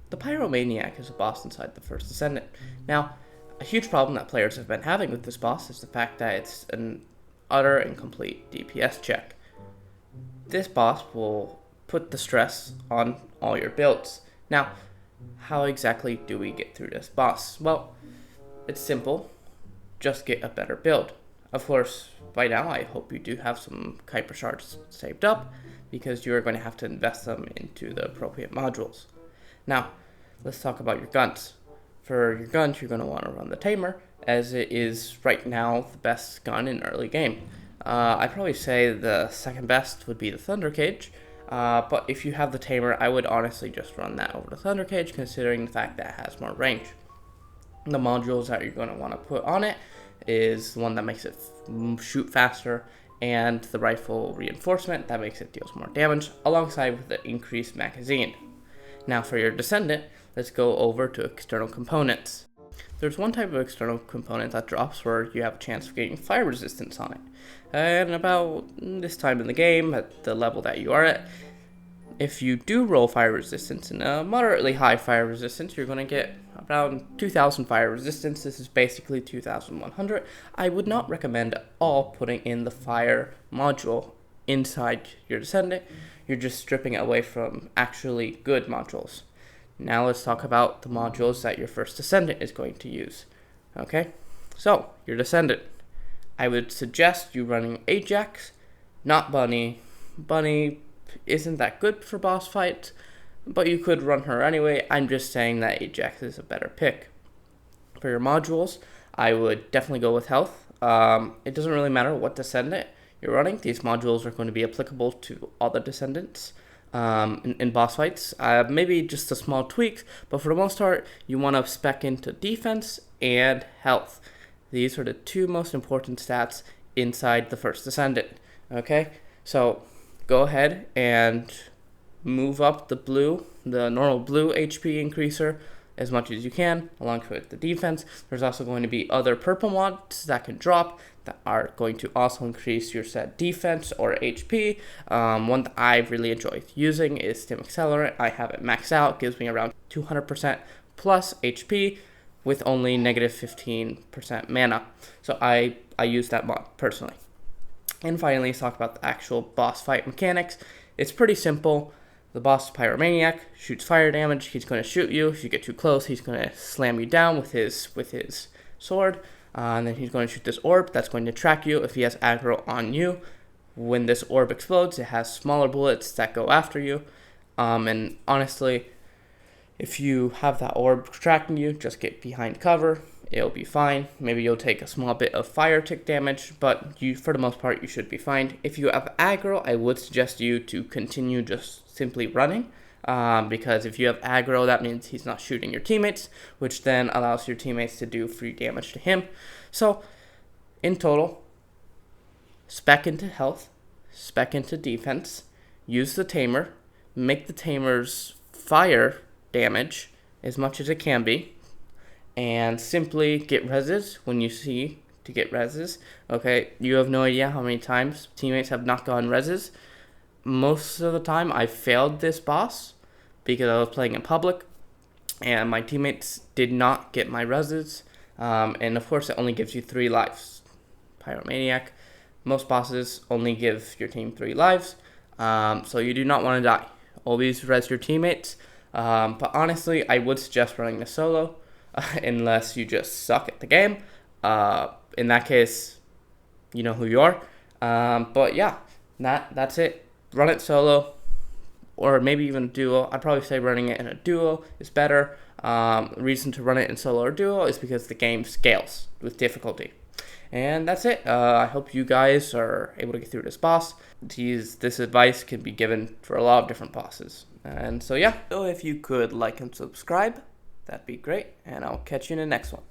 The Pyromaniac is a boss inside the First Descendant. Now, a huge problem that players have been having with this boss is the fact that it's an utter and complete DPS check. This boss will put the stress on all your builds. Now, how exactly do we get through this boss? Well, it's simple. Just get a better build. Of course, by now I hope you do have some Kuiper shards saved up, because you are going to have to invest them into the appropriate modules. Now, let's talk about your guns. For your guns, you're going to want to run the Tamer, as it is right now the best gun in early game. I'd probably say the second best would be the Thunder Cage, but if you have the Tamer, I would honestly just run that over the Thunder Cage, considering the fact that it has more range. The modules that you're going to want to put on it is the one that makes it shoot faster, and the rifle reinforcement that makes it deal more damage, alongside with the increased magazine. Now for your Descendant, let's go over to external components. There's one type of external component that drops where you have a chance of getting fire resistance on it. And about this time in the game, at the level that you are at, if you do roll fire resistance and a moderately high fire resistance, you're going to get around 2,000 fire resistance. This is basically 2,100. I would not recommend at all putting in the fire module inside your Descendant. You're just stripping it away from actually good modules. Now let's talk about the modules that your First Descendant is going to use. Okay, so your Descendant. I would suggest you running Ajax, not Bunny. Bunny isn't that good for boss fights, but you could run her anyway. I'm just saying that Ajax is a better pick. For your modules, I would definitely go with health. It doesn't really matter what Descendant you're running. These modules are going to be applicable to all the Descendants in boss fights. Maybe just a small tweaks, but for the most part, you want to spec into defense and health. These are the two most important stats inside the First Descendant. Okay, so go ahead and move up the normal blue HP increaser as much as you can, along with the defense. There's also going to be other purple mods that can drop that are going to also increase your set defense or HP. One that I really enjoy using is Stim Accelerant. I have it maxed out, gives me around 200% plus HP with only negative 15% mana. So I use that mod personally. And finally, let's talk about the actual boss fight mechanics. It's pretty simple. The boss is Pyromaniac, shoots fire damage. He's going to shoot you. If you get too close, he's going to slam you down with his sword. And then he's going to shoot this orb that's going to track you if he has aggro on you. When this orb explodes, it has smaller bullets that go after you. And honestly, if you have that orb tracking you, just get behind cover. It'll be fine. Maybe you'll take a small bit of fire tick damage, but for the most part, you should be fine. If you have aggro, I would suggest you to continue just simply running, because if you have aggro, that means he's not shooting your teammates, which then allows your teammates to do free damage to him. So, in total, spec into health, spec into defense, use the Tamer, make the Tamer's fire damage as much as it can be, and simply get reses when you see to get reses. Okay, you have no idea how many times teammates have not gotten reses. Most of the time I failed this boss because I was playing in public and my teammates did not get my reses. And of course it only gives you 3 lives. Pyromaniac, most bosses only give your team 3 lives. So you do not want to die. Always res your teammates. But honestly, I would suggest running the solo. Unless you just suck at the game. In that case, you know who you are. But yeah, that's it. Run it solo, or maybe even a duo. I'd probably say running it in a duo is better. Reason to run it in solo or duo is because the game scales with difficulty. And that's it. I hope you guys are able to get through this boss. This advice can be given for a lot of different bosses. And so yeah. So if you could like and subscribe, that'd be great, and I'll catch you in the next one.